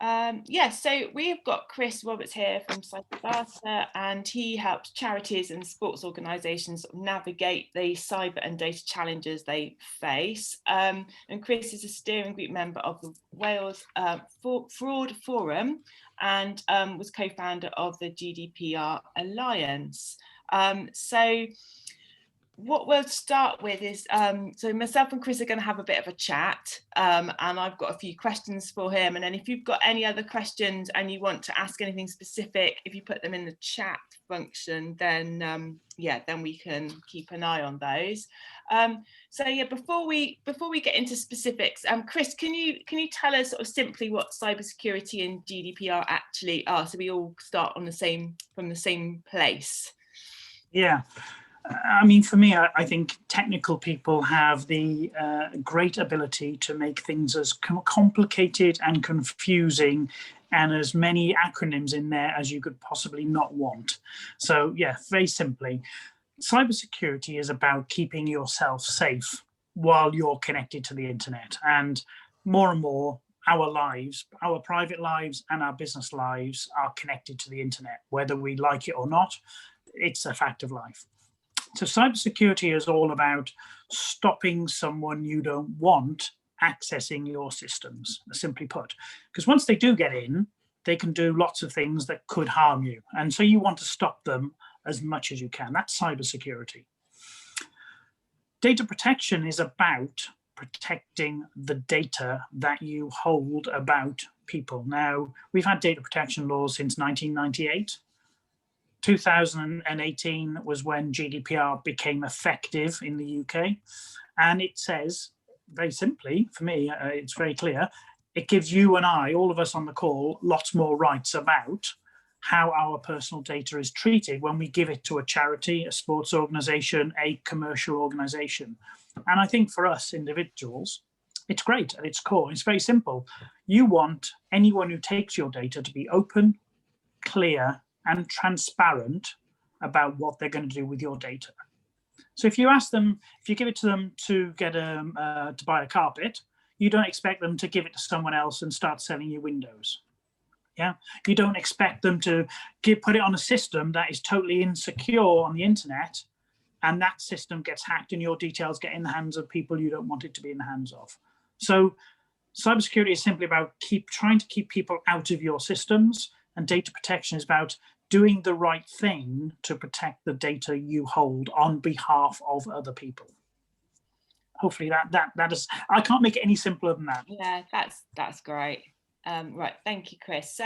Yeah, so we've got Chris Roberts here from Securtity, and he helps charities and sports organisations navigate the cyber and data challenges they face. And Chris is a steering group member of the Wales Fraud Forum and was co-founder of the GDPR Alliance. So what we'll start with is, so myself and Chris are going to have a bit of a chat, and I've got a few questions for him. And then if you've got any other questions and you want to ask anything specific, if you put them in the chat function, then yeah, then we can keep an eye on those. So yeah, before we get into specifics, Chris, can you tell us sort of simply what cybersecurity and GDPR actually are, so we all start on from the same place? Yeah. I mean, for me, I think technical people have the great ability to make things as complicated and confusing and as many acronyms in there as you could possibly not want. So yeah, very simply, cybersecurity is about keeping yourself safe while you're connected to the internet. And more, our lives, our private lives and our business lives are connected to the internet, whether we like it or not. It's a fact of life. So cybersecurity is all about stopping someone you don't want accessing your systems, simply put. Because once they do get in, they can do lots of things that could harm you. And so you want to stop them as much as you can. That's cybersecurity. Data protection is about protecting the data that you hold about people. Now, we've had data protection laws since 1998. 2018 was when GDPR became effective in the UK. And it says, very simply, for me, it's very clear, it gives you and I, all of us on the call, lots more rights about how our personal data is treated when we give it to a charity, a sports organization, a commercial organization. And I think for us individuals, it's great at its core. It's very simple. You want anyone who takes your data to be open, clear, and transparent about what they're going to do with your data. So if you ask them, if you give it to them to get to buy a carpet, you don't expect them to give it to someone else and start selling you windows. Yeah, you don't expect them to put it on a system that is totally insecure on the internet, and that system gets hacked and your details get in the hands of people you don't want it to be in the hands of. So cybersecurity is simply about trying to keep people out of your systems, and data protection is about doing the right thing to protect the data you hold on behalf of other people. Hopefully that is, I can't make it any simpler than that. Yeah, that's great. Right, thank you, Chris. So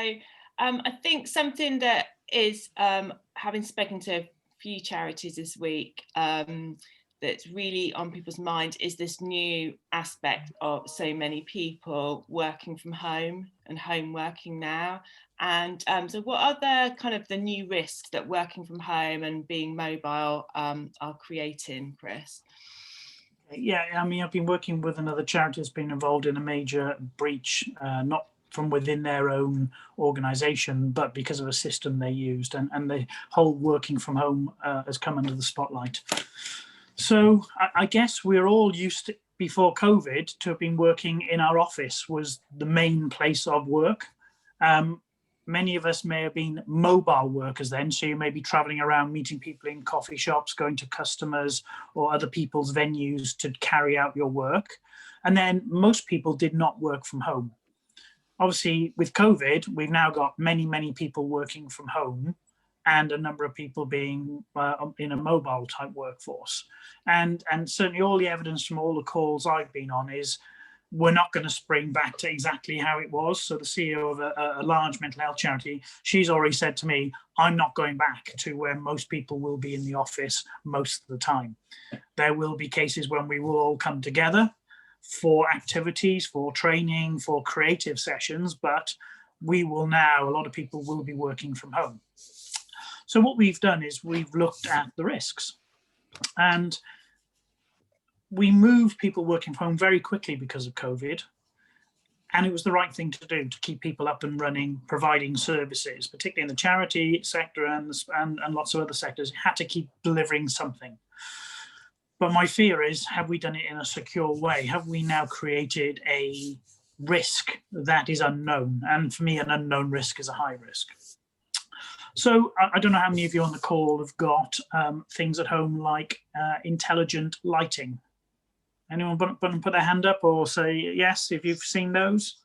I think something that is, having spoken to a few charities this week, that's really on people's mind is this new aspect of so many people working from home and home working now. And so what are the new risks that working from home and being mobile are creating, Chris? Yeah, I mean, I've been working with another charity that's been involved in a major breach, not from within their own organization, but because of a system they used, and the whole working from home has come under the spotlight. So I guess we're all used to, before COVID, to have been working in our office was the main place of work. Many of us may have been mobile workers then, so you may be traveling around, meeting people in coffee shops, going to customers or other people's venues to carry out your work. And then most people did not work from home. Obviously, with COVID, we've now got many, many people working from home and a number of people being in a mobile type workforce. And certainly all the evidence from all the calls I've been on is we're not going to spring back to exactly how it was. So the CEO of a large mental health charity, she's already said to me, I'm not going back to where most people will be in the office most of the time. There will be cases when we will all come together for activities, for training, for creative sessions, but we will now, a lot of people will be working from home. So what we've done is we've looked at the risks, and we moved people working from home very quickly because of COVID. And it was the right thing to do to keep people up and running, providing services, particularly in the charity sector and lots of other sectors. It had to keep delivering something. But my fear is, have we done it in a secure way? Have we now created a risk that is unknown. And for me, an unknown risk is a high risk. So I don't know how many of you on the call have got things at home like intelligent lighting. Anyone put their hand up or say yes if you've seen those?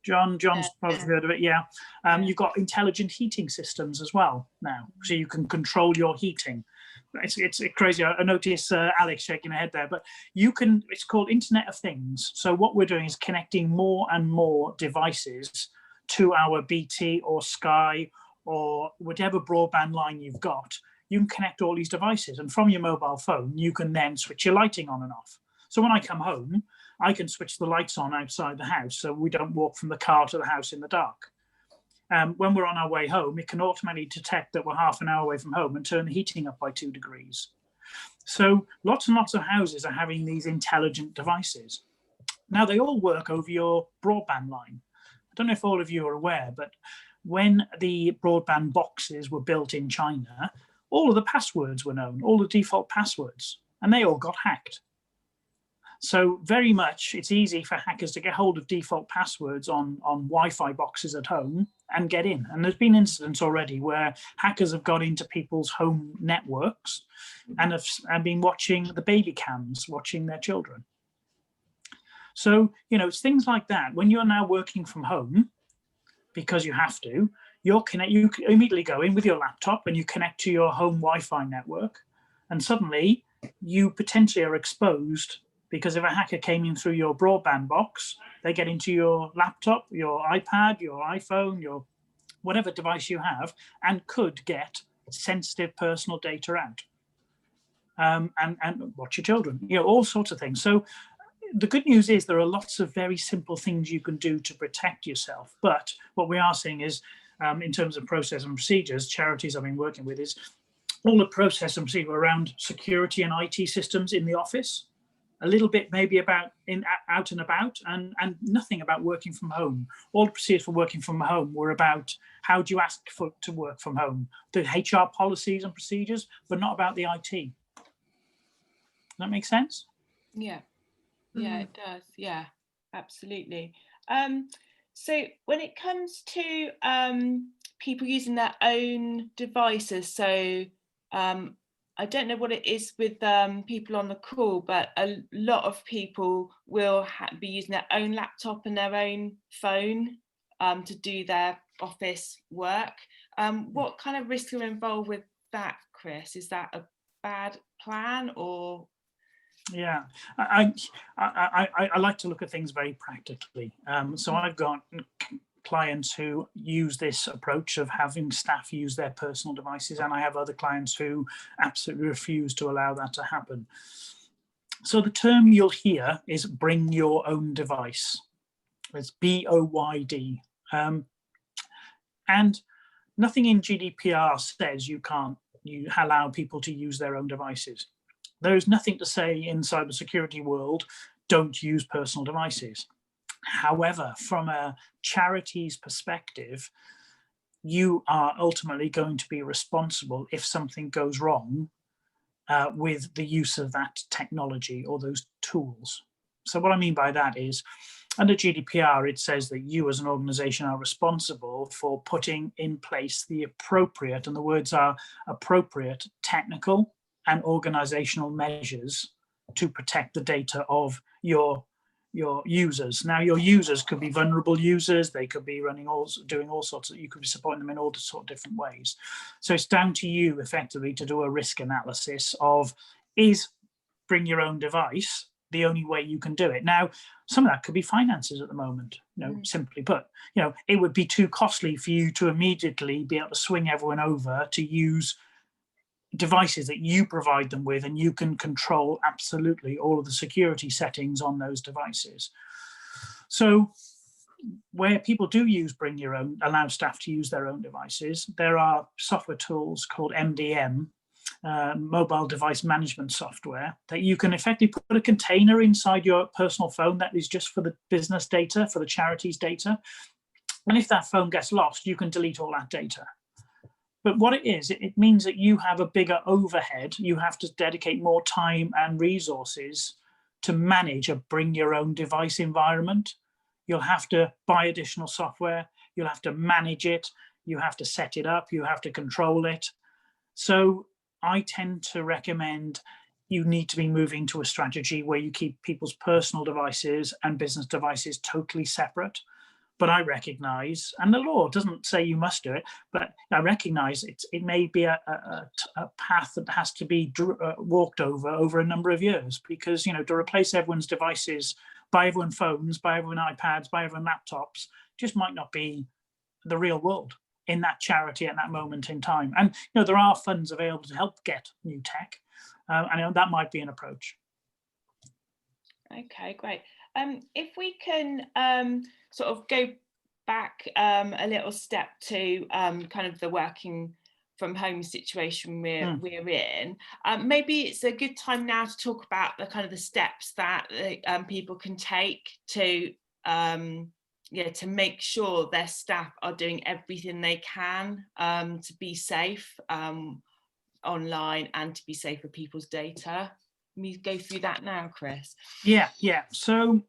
John's probably heard of it, yeah. You've got intelligent heating systems as well now, so you can control your heating. It's crazy. I noticed Alex shaking her head there, but you can, it's called Internet of Things. So what we're doing is connecting more and more devices to our BT or Sky or whatever broadband line you've got. You can connect all these devices, and from your mobile phone, you can then switch your lighting on and off. So when I come home, I can switch the lights on outside the house so we don't walk from the car to the house in the dark. When we're on our way home, it can automatically detect that we're half an hour away from home and turn the heating up by 2 degrees. So lots and lots of houses are having these intelligent devices. Now, they all work over your broadband line. I don't know if all of you are aware, but when the broadband boxes were built in China, all of the passwords were known, all the default passwords, and they all got hacked. So very much, it's easy for hackers to get hold of default passwords on Wi-Fi boxes at home and get in. And there's been incidents already where hackers have got into people's home networks and have been watching the baby cams, watching their children. So, you know, it's things like that. When you're now working from home, because you have to, you immediately go in with your laptop and you connect to your home Wi-Fi network, and suddenly you potentially are exposed, because if a hacker came in through your broadband box, they get into your laptop, your iPad, your iPhone, your whatever device you have, and could get sensitive personal data out. And watch your children, you know, all sorts of things. So the good news is there are lots of very simple things you can do to protect yourself. But what we are seeing is, in terms of process and procedures, charities I've been working with, is all the process and procedure around security and IT systems in the office. A little bit maybe about out and about, and nothing about working from home. All the procedures for working from home were about how do you ask to work from home, the HR policies and procedures, but not about the IT. Does that make sense? Yeah, it does. Yeah, absolutely. So when it comes to people using their own devices, so I don't know what it is with people on the call, but a lot of people will be using their own laptop and their own phone to do their office work. What kind of risks are involved with that, Chris? Is that a bad plan, or? Yeah, I like to look at things very practically. So I've got clients who use this approach of having staff use their personal devices, and I have other clients who absolutely refuse to allow that to happen. So the term you'll hear is bring your own device. It's BOYD. And nothing in GDPR says you allow people to use their own devices. There is nothing to say in cybersecurity world, don't use personal devices. However, from a charity's perspective, you are ultimately going to be responsible if something goes wrong with the use of that technology or those tools. So what I mean by that is, under GDPR, it says that you as an organization are responsible for putting in place the appropriate, and the words are appropriate, technical and organizational measures to protect the data of your users. Now, your users could be vulnerable users, they could be doing all sorts of, you could be supporting them in all sorts of different ways. So it's down to you effectively to do a risk analysis of, is bring your own device the only way you can do it? Now, some of that could be finances at the moment, you know, simply put. You know, it would be too costly for you to immediately be able to swing everyone over to use devices that you provide them with, and you can control absolutely all of the security settings on those devices. So where people do use bring your own, allow staff to use their own devices, there are software tools called MDM, mobile device management software, that you can effectively put a container inside your personal phone that is just for the business data, for the charity's data. And if that phone gets lost, you can delete all that data. But what it is, it means that you have a bigger overhead. You have to dedicate more time and resources to manage a bring your own device environment. You'll have to buy additional software. You'll have to manage it. You have to set it up. You have to control it. So I tend to recommend you need to be moving to a strategy where you keep people's personal devices and business devices totally separate. But I recognize, and the law doesn't say you must do it, but I recognize it may be a path that has to be walked over a number of years, because, you know, to replace everyone's devices, buy everyone phones, buy everyone iPads, buy everyone laptops, just might not be the real world in that charity at that moment in time. And, you know, there are funds available to help get new tech, and that might be an approach. Okay, great. If we can sort of go back a little step to kind of the working from home situation we're in, maybe it's a good time now to talk about the kind of the steps that people can take to to make sure their staff are doing everything they can to be safe online and to be safe for people's data. Let me go through that now, Chris. Yeah. So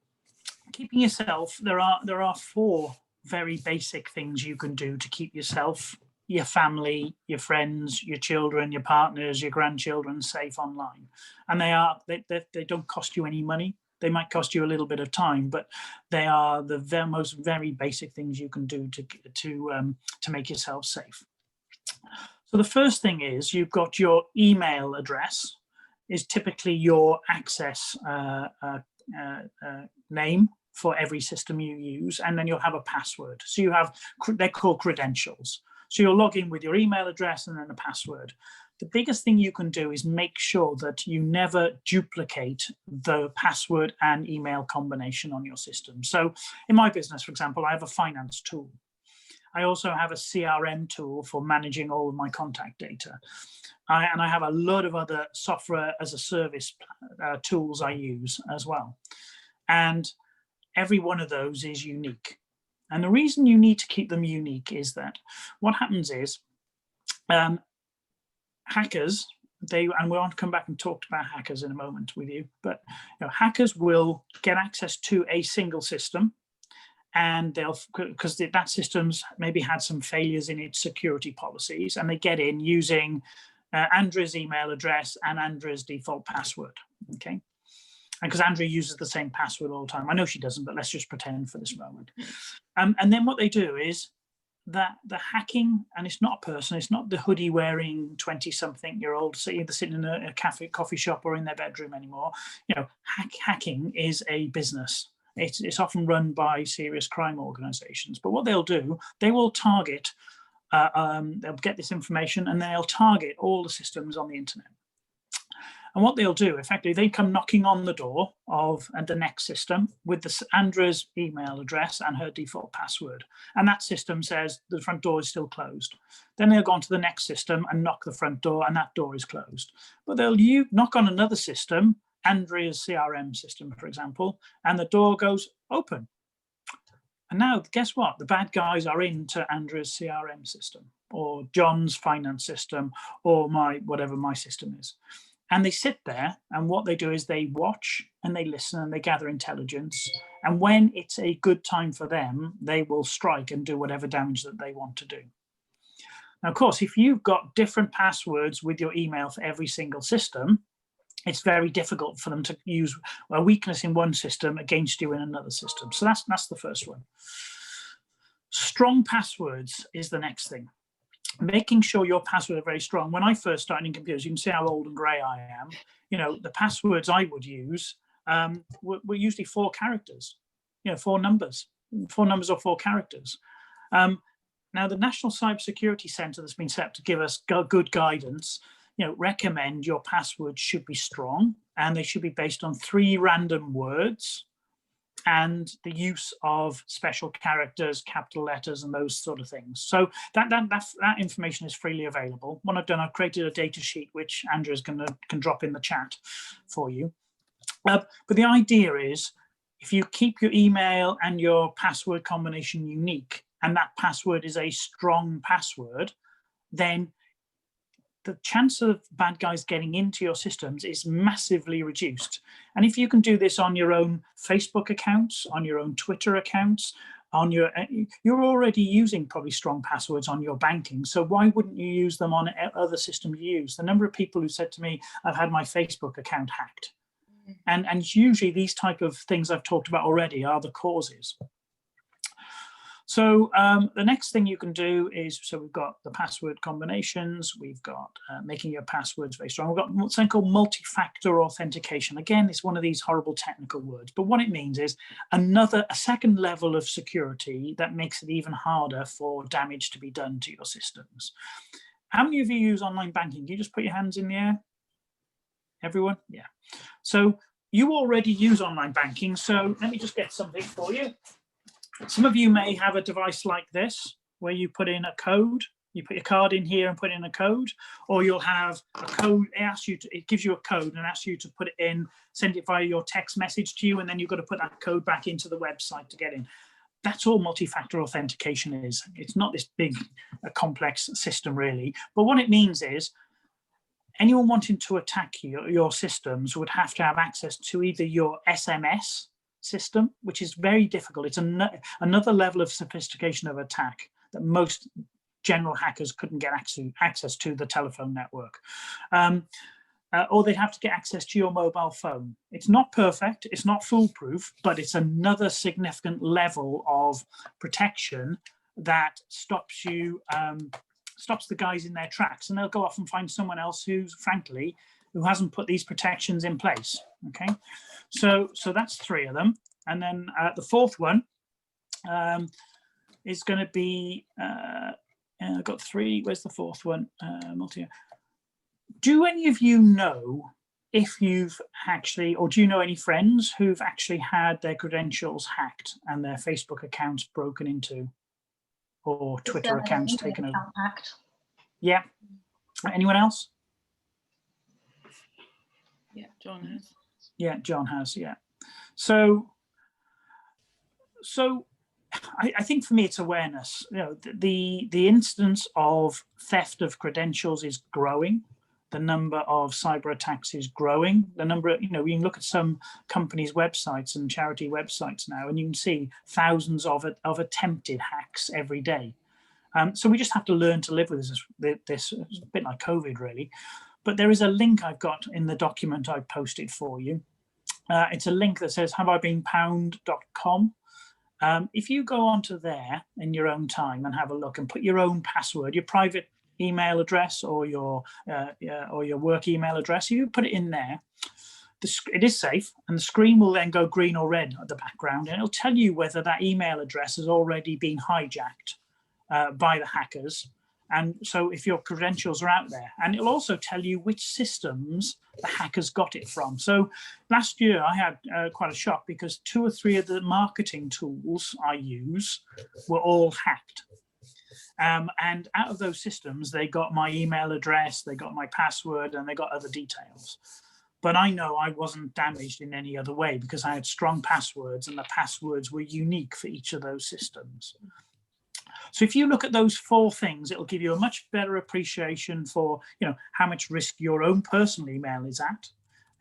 keeping yourself, there are 4 very basic things you can do to keep yourself, your family, your friends, your children, your partners, your grandchildren safe online. And they don't cost you any money. They might cost you a little bit of time, but they are the most very basic things you can do to make yourself safe. So the first thing is, you've got your email address is typically your access name for every system you use, and then you'll have a password. So you have, they're called credentials. So you'll log in with your email address and then a password. The biggest thing you can do is make sure that you never duplicate the password and email combination on your system. So in my business, for example, I have a finance tool. I also have a CRM tool for managing all of my contact data. And I have a lot of other software as a service tools I use as well. And every one of those is unique. And the reason you need to keep them unique is that what happens is hackers, and we want to come back and talk about hackers in a moment with you, but hackers will get access to a single system, and they'll, because that system's maybe had some failures in its security policies, and they get in using Andrea's email address and Andrea's default password, okay? And because Andrea uses the same password all the time. I know she doesn't, but let's just pretend for this moment. And then what they do is that the hacking, and it's not a person, it's not the hoodie wearing 20-something-year-old either sitting in a coffee shop or in their bedroom anymore. Hacking is a business. It's often run by serious crime organizations. But what they'll do, they will target, they'll get this information and they'll target all the systems on the internet. And what they'll do, effectively, they come knocking on the door of the next system with Andrea's email address and her default password. And that system says the front door is still closed. Then they'll go on to the next system and knock the front door, and that door is closed. But they'll knock on another system, Andrea's CRM system, for example, and the door goes open. And now, guess what? The bad guys are into Andrea's CRM system, or John's finance system, or whatever my system is. And they sit there, and what they do is they watch and they listen and they gather intelligence. And when it's a good time for them, they will strike and do whatever damage that they want to do. Now, of course, if you've got different passwords with your email for every single system, it's very difficult for them to use a weakness in one system against you in another system. So that's the first one. Strong passwords is the next thing. Making sure your passwords are very strong. When I first started in computers, you can see how old and grey I am. The passwords I would use were usually 4 characters, 4 numbers or 4 characters. Now, the National Cybersecurity Centre that's been set up to give us good guidance, recommend your passwords should be strong, and they should be based on 3 random words and the use of special characters, capital letters, and those sort of things. So that information is freely available. What I've done, I've created a data sheet which Andrea can drop in the chat for you. But the idea is, if you keep your email and your password combination unique, and that password is a strong password, then the chance of bad guys getting into your systems is massively reduced. And if you can do this on your own Facebook accounts, on your own Twitter accounts, you're already using probably strong passwords on your banking. So why wouldn't you use them on other systems you use? The number of people who said to me, I've had my Facebook account hacked. And usually these type of things I've talked about already are the causes. So the next thing you can do is, so we've got the password combinations, we've got making your passwords very strong. We've got something called multi-factor authentication. Again, it's one of these horrible technical words, but what it means is a second level of security that makes it even harder for damage to be done to your systems. How many of you use online banking? Can you just put your hands in the air? Everyone? Yeah. So you already use online banking. So let me just get something for you. Some of you may have a device like this, where you put in a code, you put your card in here and put in a code, or you'll have a code, it gives you a code and asks you to put it in, send it via your text message to you, and then you've got to put that code back into the website to get in. That's all multi-factor authentication is. It's not this big, complex system really, but what it means is anyone wanting to attack your systems would have to have access to either your SMS system, which is very difficult. It's another level of sophistication of attack that most general hackers couldn't get access to the telephone network. Or they'd have to get access to your mobile phone. It's not perfect, it's not foolproof, but it's another significant level of protection that stops you, stops the guys in their tracks, and they'll go off and find someone else who hasn't put these protections in place. Okay, so that's 3 of them, and then the 4th one is going to be I've got 3. Where's the 4th one? Do any of you know if you've actually, or do you know any friends who've actually had their credentials hacked and their Facebook accounts broken into, or Twitter accounts taken over? Hacked. Yeah. Anyone else? Yeah, John has. Yeah, John has. Yeah. So I think for me it's awareness. You know, the instance of theft of credentials is growing. The number of cyber attacks is growing. The number of, you can look at some companies' websites and charity websites now, and you can see thousands of attempted hacks every day. So we just have to learn to live with this. It's a bit like COVID, really. But there is a link I've got in the document I posted for you. It's a link that says haveibeenpound.com. If you go onto there in your own time and have a look and put your own password, your private email address or your work email address, you put it in there. It is safe, and the screen will then go green or red at the background, and it'll tell you whether that email address has already been hijacked by the hackers. And so if your credentials are out there, and it'll also tell you which systems the hackers got it from. So last year I had quite a shock because 2 or 3 of the marketing tools I use were all hacked. And out of those systems, they got my email address, they got my password, and they got other details. But I know I wasn't damaged in any other way because I had strong passwords, and the passwords were unique for each of those systems. So if you look at those 4 things, it'll give you a much better appreciation for how much risk your own personal email is at,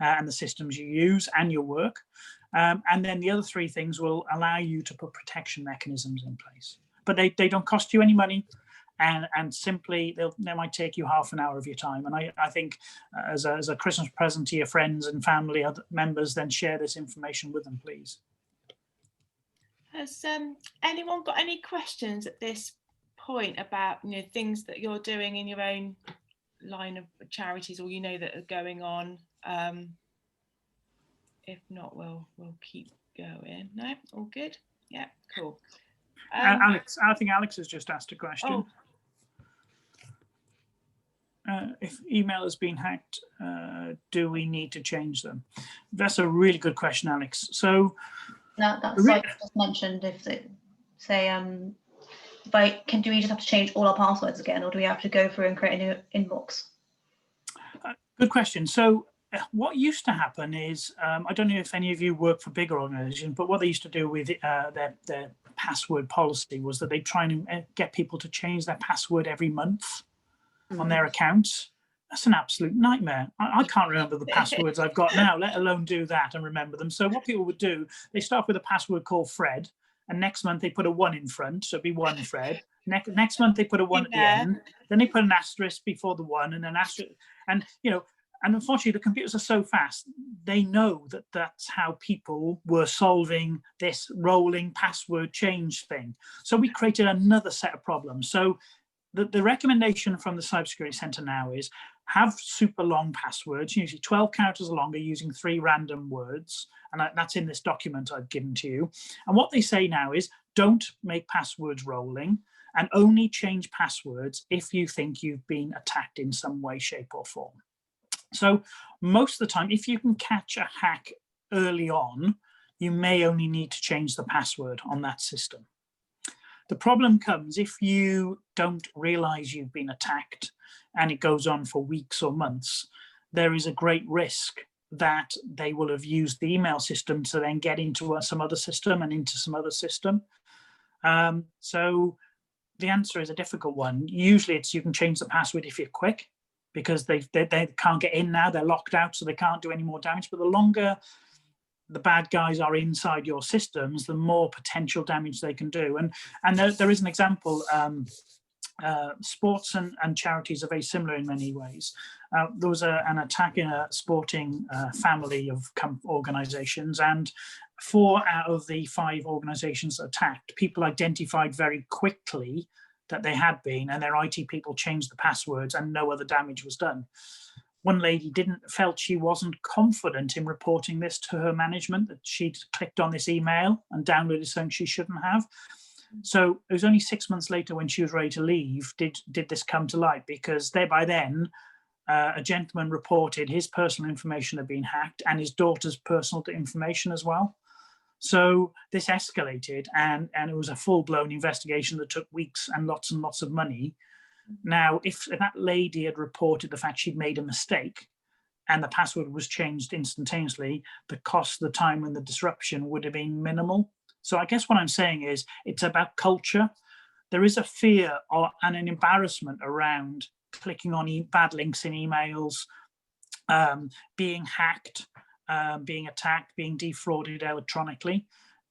and the systems you use and your work. And then the other 3 things will allow you to put protection mechanisms in place. But they don't cost you any money, and simply they might take you half an hour of your time. And I think as a Christmas present to your friends and family members, then share this information with them, please. Has anyone got any questions at this point about things that you're doing in your own line of charities, or that are going on? If not, we'll keep going. No, all good. Yeah, cool. Alex, I think Alex has just asked a question. If email has been hacked, do we need to change them? That's a really good question, Alex. So that's like I just mentioned. If it say, do we just have to change all our passwords again, or do we have to go through and create a new inbox? Good question. So what used to happen is, I don't know if any of you work for bigger organizations, but what they used to do with their password policy was that they try and get people to change their password every month on their accounts. that's an absolute nightmare. I can't remember the passwords I've got now, let alone do that and remember them. So what people would do, they start with a password called Fred, and next month they put a 1 in front, so it'd be 1 Fred. Next month they put a 1 at the end, then they put an asterisk before the 1 and an asterisk, and and unfortunately the computers are so fast, they know that that's how people were solving this rolling password change thing. So we created another set of problems. So the recommendation from the Cybersecurity Centre now is have super long passwords, usually 12 characters or longer, using 3 random words. And that's in this document I've given to you. And what they say now is don't make passwords rolling, and only change passwords if you think you've been attacked in some way, shape or form. So most of the time, if you can catch a hack early on, you may only need to change the password on that system. The problem comes if you don't realize you've been attacked and it goes on for weeks or months. There is a great risk that they will have used the email system to then get into some other system and into some other system. So the answer is a difficult one. Usually it's you can change the password if you're quick, because they can't get in now, they're locked out, so they can't do any more damage. But the longer the bad guys are inside your systems, the more potential damage they can do. And there is an example. Sports and charities are very similar in many ways. There was an attack in a sporting family of organizations, and 4 out of the 5 organizations attacked, people identified very quickly that they had been, and their IT people changed the passwords and no other damage was done. One lady felt she wasn't confident in reporting this to her management, that she'd clicked on this email and downloaded something she shouldn't have. So it was only 6 months later, when she was ready to leave, did this come to light, because by then a gentleman reported his personal information had been hacked and his daughter's personal information as well. So this escalated, and it was a full-blown investigation that took weeks and lots of money. Now, if that lady had reported the fact she'd made a mistake and the password was changed instantaneously, the cost, the time and the disruption would have been minimal. So I guess what I'm saying is it's about culture. There is a fear and an embarrassment around clicking on bad links in emails, being hacked, being attacked, being defrauded electronically.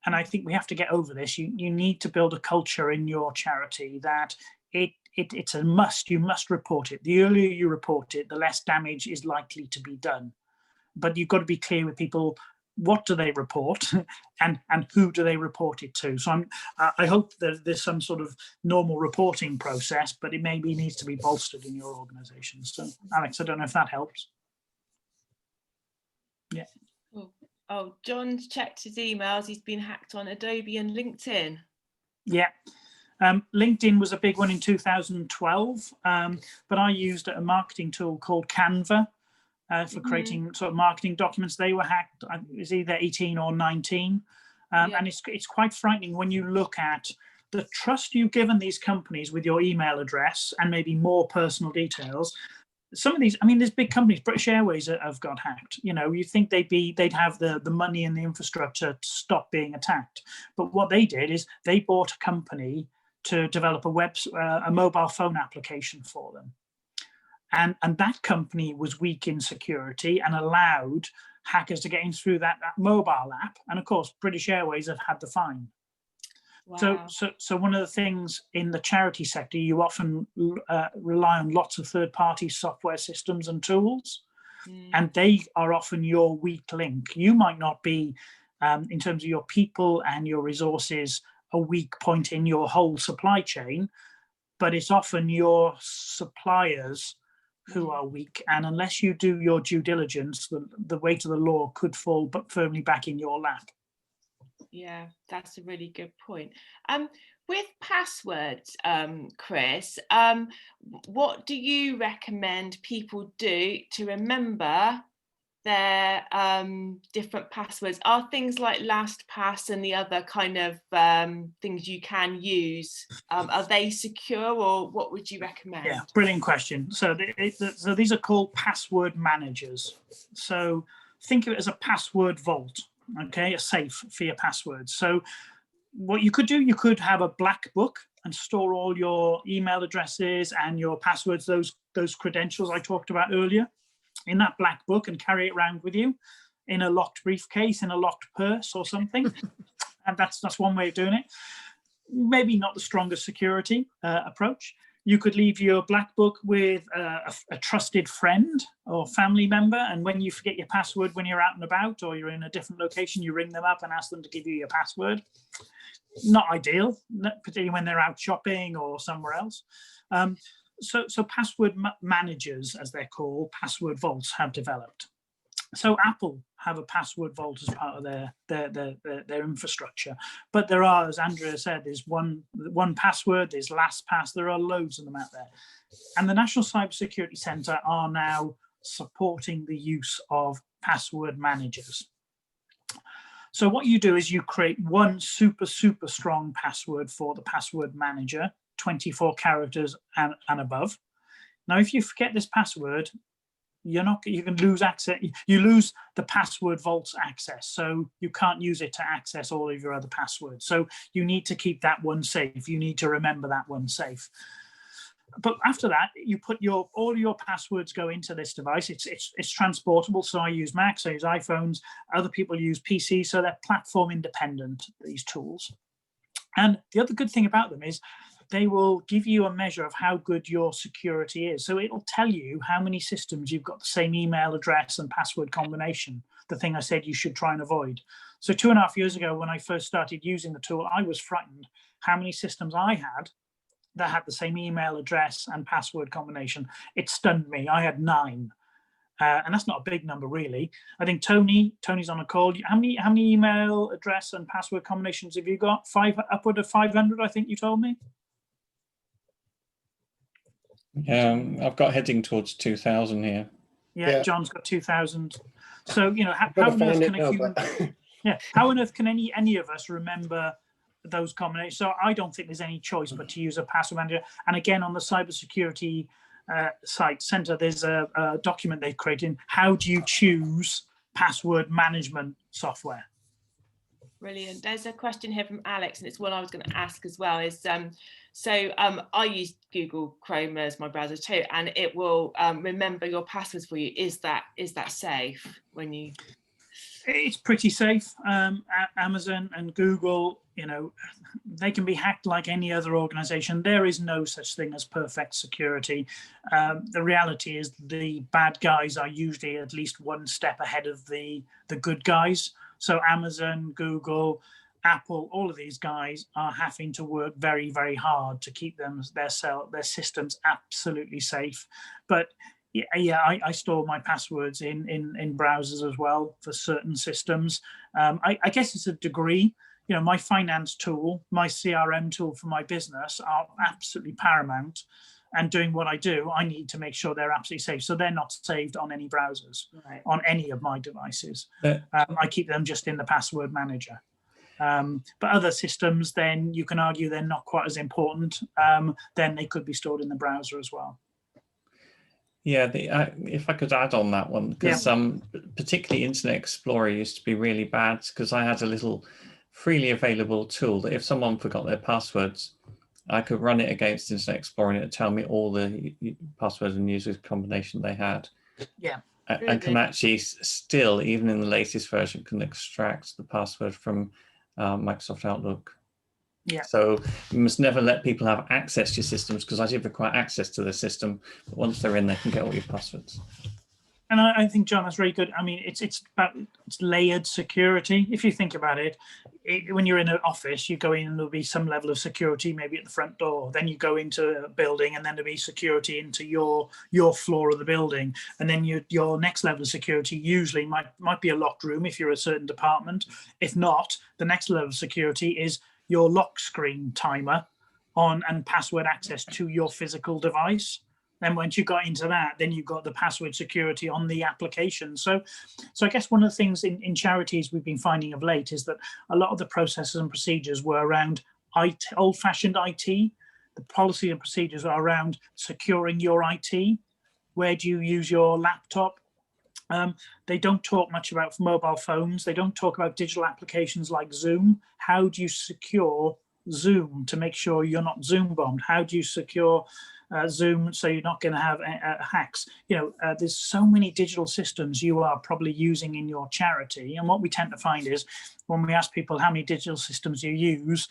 And I think we have to get over this. You need to build a culture in your charity that it's a must. You must report it. The earlier you report it, the less damage is likely to be done. But you've got to be clear with people, what do they report and who do they report it to? So I hope that there's some sort of normal reporting process, but it maybe needs to be bolstered in your organization. So Alex, I don't know if that helps. Yeah. Oh, John's checked his emails. He's been hacked on Adobe and LinkedIn. Yeah. LinkedIn was a big one in 2012, but I used a marketing tool called Canva for creating sort of marketing documents. They were hacked. It was either 18 or 19. And it's quite frightening when you look at the trust you've given these companies with your email address and maybe more personal details. Some of these, I mean, there's big companies, British Airways have got hacked. You think they'd have the money and the infrastructure to stop being attacked. But what they did is they bought a company to develop a mobile phone application for them. And that company was weak in security and allowed hackers to get in through that mobile app. And of course, British Airways have had the fine. Wow. So one of the things in the charity sector, you often rely on lots of third-party software systems and tools, and they are often your weak link. You might not be, in terms of your people and your resources, a weak point in your whole supply chain, but it's often your suppliers who are weak. And unless you do your due diligence, the weight of the law could fall but firmly back in your lap. Yeah, that's a really good point. With passwords, Chris, what do you recommend people do to remember their different passwords? Are things like LastPass and the other kind of things you can use, are they secure, or what would you recommend? Yeah, brilliant question. So these are called password managers. So think of it as a password vault. Okay, a safe for your passwords. So what you could do, you could have a black book and store all your email addresses and your passwords, those credentials I talked about earlier, in that black book and carry it around with you in a locked briefcase, in a locked purse or something. And that's one way of doing it. Maybe not the strongest security approach. You could leave your black book with a trusted friend or family member, and when you forget your password when you're out and about or you're in a different location, you ring them up and ask them to give you your password. Not ideal, particularly when they're out shopping or somewhere else. So password managers, as they're called, password vaults, have developed. So Apple have a password vault as part of their infrastructure, but there are, as Andrea said, there's one password, there's LastPass, there are loads of them out there, and the National Cybersecurity Centre are now supporting the use of password managers. So what you do is you create one super strong password for the password manager, 24 characters and above. Now, if you forget this password, you can lose access. You lose the password vault's access, so you can't use it to access all of your other passwords. So you need to keep that one safe. You need to remember that one safe. But after that, you put all your passwords go into this device. It's transportable. So I use Macs, I use iPhones. Other people use PCs, so they're platform independent, these tools. And the other good thing about them is they will give you a measure of how good your security is. So it'll tell you how many systems you've got the same email address and password combination, the thing I said you should try and avoid. So 2.5 years ago, when I first started using the tool, I was frightened how many systems I had that had the same email address and password combination. It stunned me. I had 9. And that's not a big number, really. I think Tony's on a call. How many email address and password combinations have you got? Upward of 500, I think you told me. I've got heading towards 2,000 here. Yeah, John's got 2,000. So how on earth can a human? How on earth can any of us remember those combinations? So I don't think there's any choice but to use a password manager. And again, on the cybersecurity site center, there's a document they've created. How do you choose password management software? Brilliant. There's a question here from Alex, and it's one I was going to ask as well. Is I use Google Chrome as my browser too, and it will remember your passwords for you. Is that safe when you? It's pretty safe. Amazon and Google, they can be hacked like any other organization. There is no such thing as perfect security. The reality is the bad guys are usually at least one step ahead of the good guys. So Amazon, Google, Apple, all of these guys are having to work very, very hard to keep their systems absolutely safe. But I store my passwords in browsers as well for certain systems. I guess it's a degree. My finance tool, my CRM tool for my business are absolutely paramount. And doing what I do, I need to make sure they're absolutely safe. So they're not saved on any browsers, on any of my devices. I keep them just in the password manager. But other systems, then you can argue they're not quite as important. Then they could be stored in the browser as well. Yeah, if I could add on that one, because particularly Internet Explorer used to be really bad, because I had a little freely available tool that if someone forgot their passwords, I could run it against Internet Explorer and it would tell me all the passwords and user combination they had. Yeah. And can actually still, even in the latest version, can extract the password from Microsoft Outlook. Yeah. So you must never let people have access to your systems, because I did require access to the system. But once they're in, they can get all your passwords. And I think, John, that's very good. I mean, it's layered security. If you think about it, when you're in an office, you go in and there'll be some level of security, maybe at the front door. Then you go into a building, and then there'll be security into your floor of the building. And then your next level of security usually might be a locked room if you're a certain department. If not, the next level of security is your lock screen timer on and password access to your physical device. Then once you got into that, then you've got the password security on the application. So I guess one of the things in charities we've been finding of late is that a lot of the processes and procedures were around old-fashioned IT. The policy and procedures are around securing your IT. Where do you use your laptop? They don't talk much about mobile phones. They don't talk about digital applications like Zoom. How do you secure Zoom to make sure you're not Zoom bombed? How do you secure Zoom so you're not going to have hacks? You know, there's so many digital systems you are probably using in your charity. And what we tend to find is when we ask people how many digital systems you use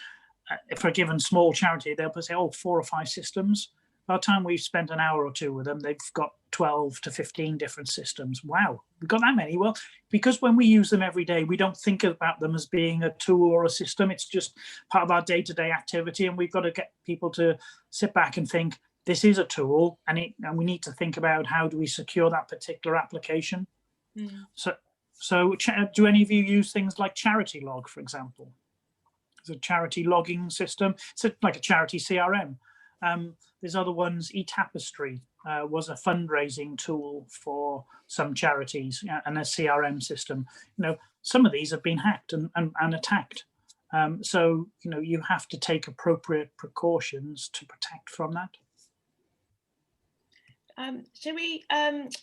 for a given small charity, they'll say, oh, 4 or 5 systems. By the time we've spent an hour or two with them, they've got 12 to 15 different systems. Wow, we've got that many. Well, because when we use them every day, we don't think about them as being a tool or a system. It's just part of our day-to-day activity. And we've got to get people to sit back and think, this is a tool, and we need to think about how do we secure that particular application. Mm. So do any of you use things like Charity Log, for example? It's a charity logging system. It's like a charity CRM. There's other ones. eTapestry was a fundraising tool for some charities and a CRM system. You know, some of these have been hacked and attacked. So, you know, you have to take appropriate precautions to protect from that. Shall we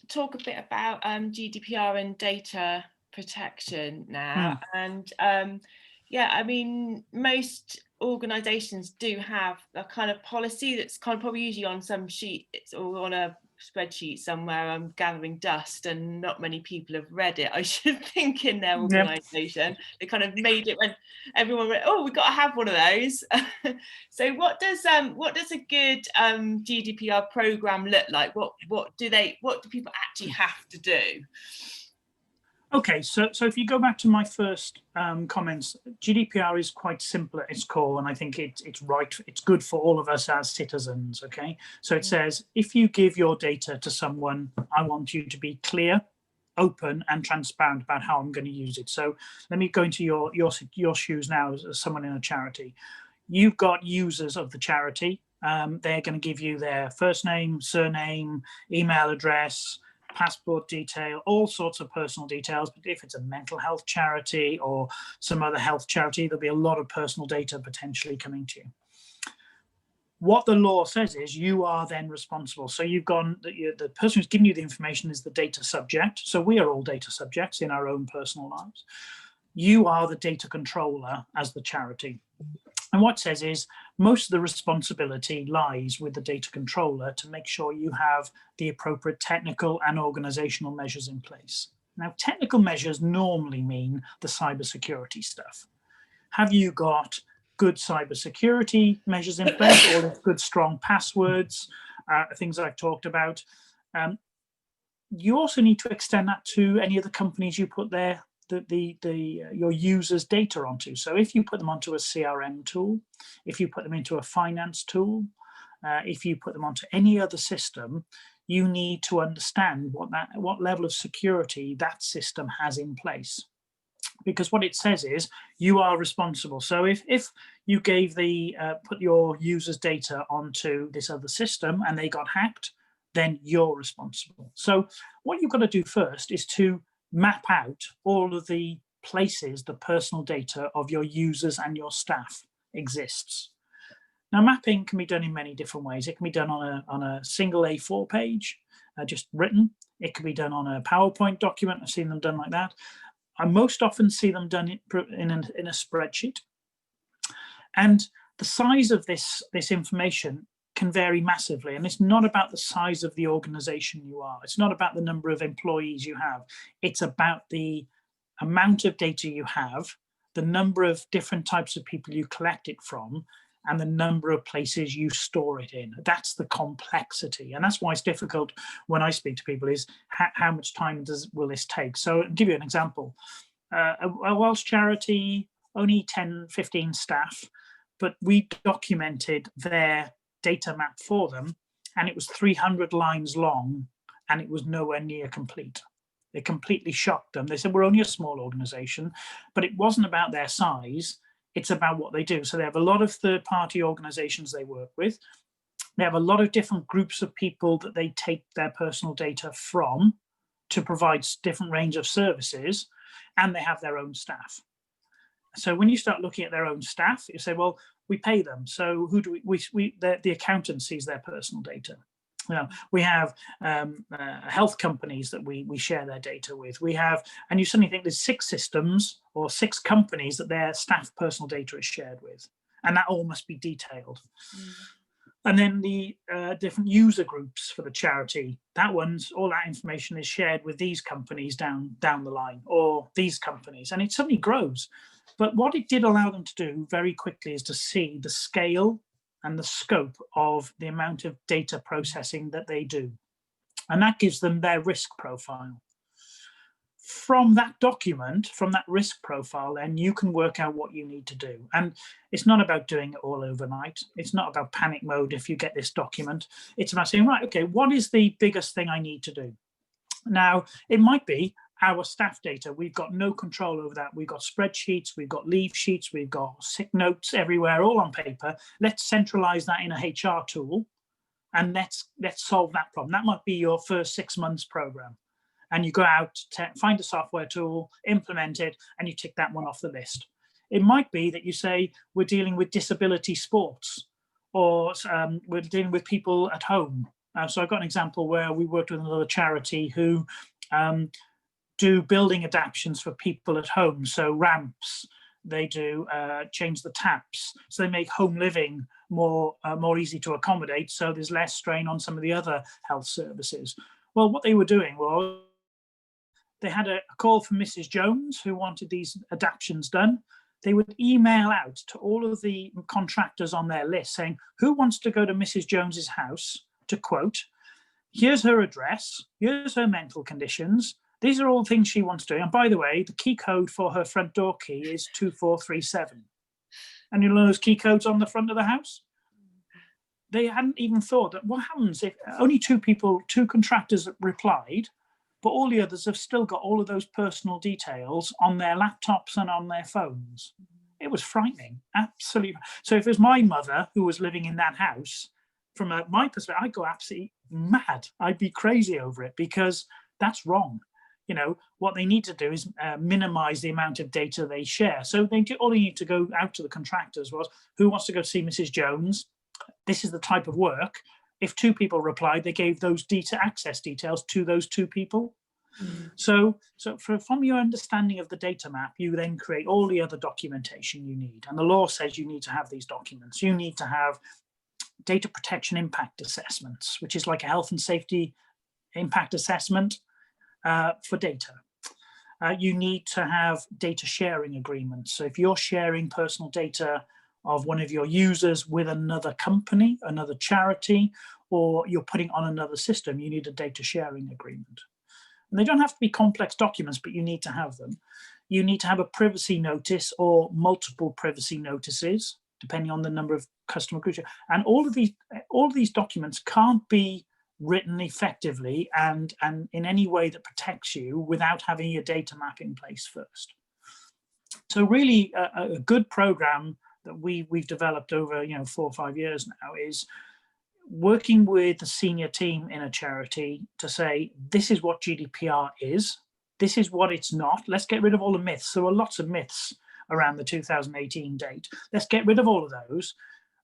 talk a bit about GDPR and data protection now? And yeah, I mean, most organizations do have a kind of policy that's kind of probably usually on some sheet or on a spreadsheet somewhere. I'm gathering dust and not many people have read it, I should think, in their organization. Yep. They kind of made it when everyone went, oh, we've got to have one of those. So what does a good GDPR program look like? What do people actually have to do? Okay, so if you go back to my first comments, GDPR is quite simple at its core, and I think it's right. It's good for all of us as citizens. Okay, so it says if you give your data to someone, I want you to be clear, open, and transparent about how I'm going to use it. So let me go into your shoes now as someone in a charity. You've got users of the charity. They're going to give you their first name, surname, email address, passport detail, all sorts of personal details. But if it's a mental health charity or some other health charity, there'll be a lot of personal data potentially coming to you. What the law says is you are then responsible. So you've gone, the person who's giving you the information is the data subject. So we are all data subjects in our own personal lives. You are the data controller as the charity. And what it says is most of the responsibility lies with the data controller to make sure you have the appropriate technical and organizational measures in place. Now, technical measures normally mean the cybersecurity stuff. Have you got good cybersecurity measures in place, or good strong passwords, things I've talked about? You also need to extend that to any of the companies you put there your users' data onto. So if you put them onto a CRM tool, if you put them into a finance tool, if you put them onto any other system, you need to understand what level of security that system has in place. Because what it says is you are responsible. So if you gave put your users' data onto this other system and they got hacked, then you're responsible. So what you've got to do first is to map out all of the places the personal data of your users and your staff exists. Now, mapping can be done in many different ways. It can be done on a single A4 page, just written. It can be done on a PowerPoint document. I've seen them done like that. I most often see them done in a spreadsheet. And the size of this information can vary massively. And it's not about the size of the organization you are. It's not about the number of employees you have. It's about the amount of data you have, the number of different types of people you collect it from, and the number of places you store it in. That's the complexity. And that's why it's difficult when I speak to people is how much time will this take? So I'll give you an example. A Welsh charity, only 10, 15 staff, but we documented their data map for them, and it was 300 lines long, and it was nowhere near complete. It completely shocked them. They said, we're only a small organization, but it wasn't about their size, it's about what they do. So they have a lot of third-party organizations they work with. They have a lot of different groups of people that they take their personal data from to provide different range of services, and they have their own staff. So when you start looking at their own staff, you say, well, we pay them. So who do the accountant sees their personal data. You know, we have health companies that we share their data with. We have, and you suddenly think there's 6 systems or 6 companies that their staff personal data is shared with. and that all must be detailed. And then the different user groups for the charity, all that information is shared with these companies down the line, or these companies, and it suddenly grows. But what it did allow them to do very quickly is to see the scale and the scope of the amount of data processing that they do. And that gives them their risk profile. From that document, from that risk profile, then you can work out what you need to do. And it's not about doing it all overnight. It's not about panic mode if you get this document. It's about saying, right, okay, what is the biggest thing I need to do? Now, it might be our staff data. We've got no control over that. We've got spreadsheets, we've got leave sheets, we've got sick notes everywhere, all on paper. Let's centralize that in a HR tool, and let's solve that problem. That might be your first 6 months program. And you go out, find a software tool, implement it, and you tick that one off the list. It might be that you say, we're dealing with disability sports, or we're dealing with people at home. So I've got an example where we worked with another charity who do building adaptations for people at home. So ramps, they do change the taps. So they make home living more easy to accommodate. So there's less strain on some of the other health services. Well, what they were doing was, they had a call from Mrs. Jones who wanted these adaptations done. They would email out to all of the contractors on their list saying, who wants to go to Mrs. Jones's house to quote, here's her address, here's her mental conditions. These are all things she wants to do. And by the way, the key code for her front door key is 2437. And you know those key codes on the front of the house? They hadn't even thought that what happens if only two contractors replied, but all the others have still got all of those personal details on their laptops and on their phones. It was frightening, absolutely. So if it was my mother who was living in that house, from my perspective, I'd go absolutely mad. I'd be crazy over it, because that's wrong. You know, what they need to do is minimize the amount of data they share. So all they need to go out to the contractors was, who wants to go see Mrs. Jones? This is the type of work. If two people replied, they gave those access details to those two people. So from your understanding of the data map, you then create all the other documentation you need. And the law says you need to have these documents. You need to have data protection impact assessments, which is like a health and safety impact assessment for data. You need to have data sharing agreements. So if you're sharing personal data of one of your users with another company, another charity, or you're putting on another system, you need a data sharing agreement. And they don't have to be complex documents, but you need to have them. You need to have a privacy notice or multiple privacy notices, depending on the number of customer groups. And all of these documents can't be written effectively and in any way that protects you without having your data map in place first. So really a good program that we've developed over 4 or 5 years now is working with the senior team in a charity to say, this is what GDPR is, this is what it's not. Let's get rid of all the myths. There were lots of myths around the 2018 date. Let's get rid of all of those.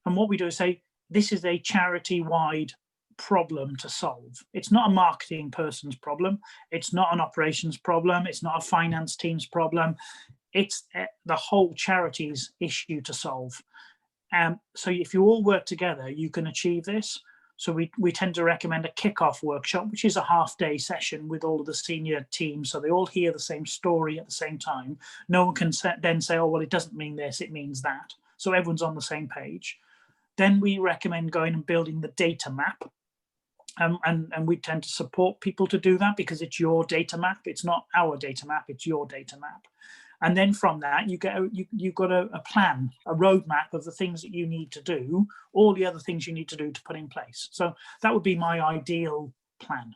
And what we do is say, this is a charity-wide problem to solve. It's not a marketing person's problem. It's not an operations problem. It's not a finance team's problem. It's the whole charity's issue to solve. So if you all work together, you can achieve this. So we tend to recommend a kickoff workshop, which is a half-day session with all of the senior team. So they all hear the same story at the same time. No one can then say, oh, well, it doesn't mean this, it means that. So everyone's on the same page. Then we recommend going and building the data map. And we tend to support people to do that because it's your data map. It's not our data map, it's your data map. And then from that, you've got a plan, a roadmap of the things that you need to do, all the other things you need to do to put in place. So that would be my ideal plan.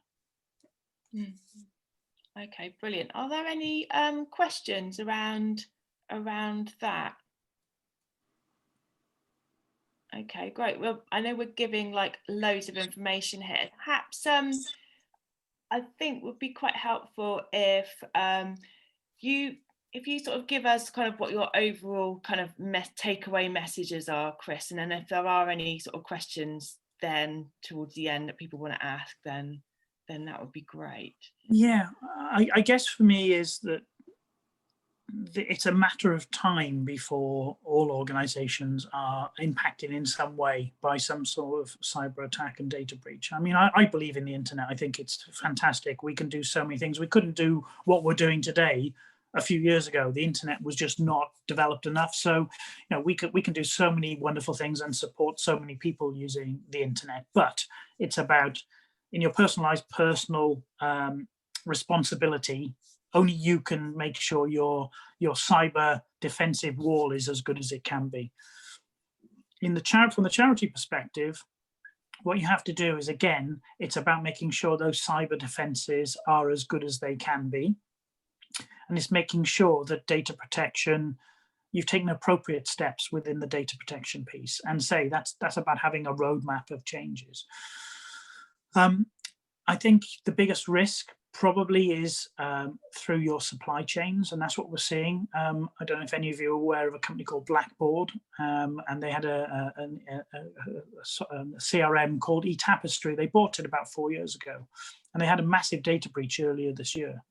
Okay, brilliant. Are there any questions around that? Okay, great. Well, I know we're giving like loads of information here. Perhaps I think would be quite helpful if you sort of give us kind of what your overall kind of takeaway messages are, Chris, and then if there are any sort of questions then towards the end that people want to ask, then that would be great. Yeah, I guess for me is that it's a matter of time before all organizations are impacted in some way by some sort of cyber attack and data breach. I mean, I believe in the internet. I think it's fantastic. We can do so many things. We couldn't do what we're doing today a few years ago. The internet was just not developed enough. So, we can do so many wonderful things and support so many people using the internet. But it's about, in your personalized personal responsibility, only you can make sure your cyber defensive wall is as good as it can be. From the charity perspective, what you have to do is, again, it's about making sure those cyber defenses are as good as they can be. And it's making sure that data protection, you've taken appropriate steps within the data protection piece, and say that's about having a roadmap of changes. I think the biggest risk probably is through your supply chains, and that's what we're seeing. I don't know if any of you are aware of a company called Blackboard, and they had a CRM called eTapestry. They bought it about 4 years ago, and they had a massive data breach earlier this year.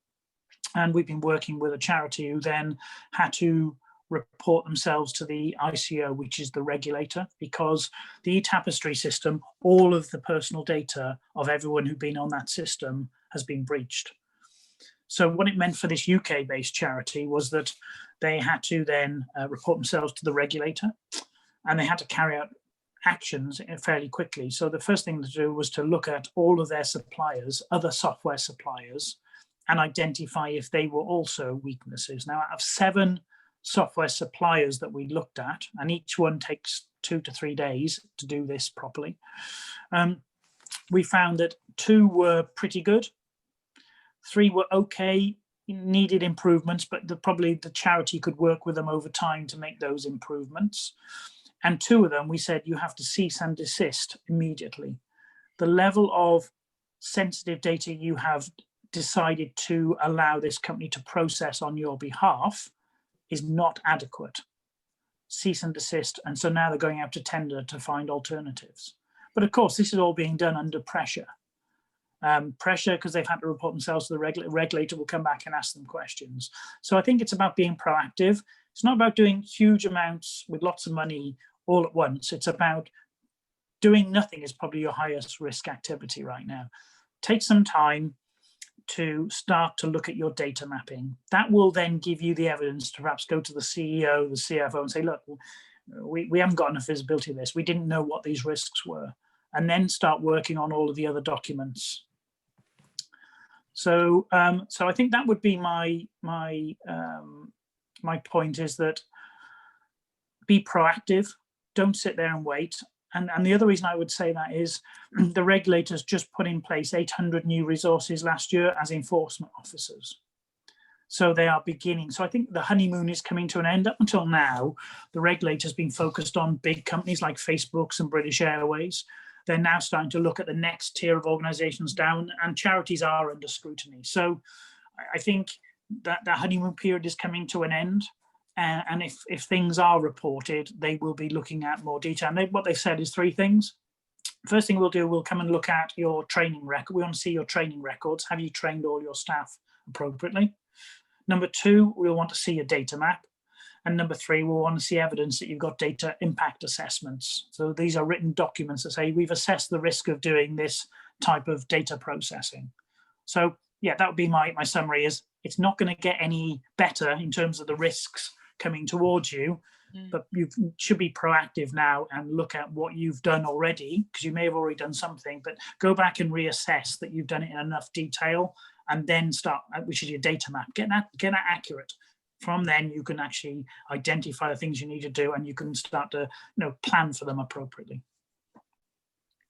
And we've been working with a charity who then had to report themselves to the ICO, which is the regulator, because the eTapestry system, all of the personal data of everyone who'd been on that system has been breached. So what it meant for this UK-based charity was that they had to then report themselves to the regulator, and they had to carry out actions fairly quickly. So the first thing to do was to look at all of their suppliers, other software suppliers, and identify if they were also weaknesses. Now, out of 7 software suppliers that we looked at, and each one takes 2 to 3 days to do this properly, we found that 2 were pretty good, 3 were okay, needed improvements, but probably the charity could work with them over time to make those improvements. And 2 of them, we said, you have to cease and desist immediately. The level of sensitive data you have decided to allow this company to process on your behalf is not adequate. Cease and desist. And so now they're going out to tender to find alternatives. But of course, this is all being done under pressure. Pressure because they've had to report themselves to the regulator will come back and ask them questions. So I think it's about being proactive. It's not about doing huge amounts with lots of money all at once. It's about doing nothing is probably your highest risk activity right now. Take some time to start to look at your data mapping. That will then give you the evidence to perhaps go to the CEO, the CFO and say, look, we haven't got enough visibility of this. We didn't know what these risks were. And then start working on all of the other documents. So I think that would be my point, is that be proactive, don't sit there and wait. And the other reason I would say that is the regulators just put in place 800 new resources last year as enforcement officers. So they are beginning. So I think the honeymoon is coming to an end. Up until now, the regulator's been focused on big companies like Facebook's and British Airways. They're now starting to look at the next tier of organizations down, and charities are under scrutiny. So I think that the honeymoon period is coming to an end. And if things are reported, they will be looking at more detail. And what they've said is 3 things. First thing we'll do, we'll come and look at your training record. We want to see your training records. Have you trained all your staff appropriately? Number 2, we'll want to see a data map. And number 3, we'll want to see evidence that you've got data impact assessments. So these are written documents that say we've assessed the risk of doing this type of data processing. So yeah, that would be my summary. Is it's not going to get any better in terms of the risks coming towards you, but you should be proactive now and look at what you've done already, because you may have already done something, but go back and reassess that you've done it in enough detail, and then start, which is your data map, get that accurate. From then you can actually identify the things you need to do, and you can start to plan for them appropriately.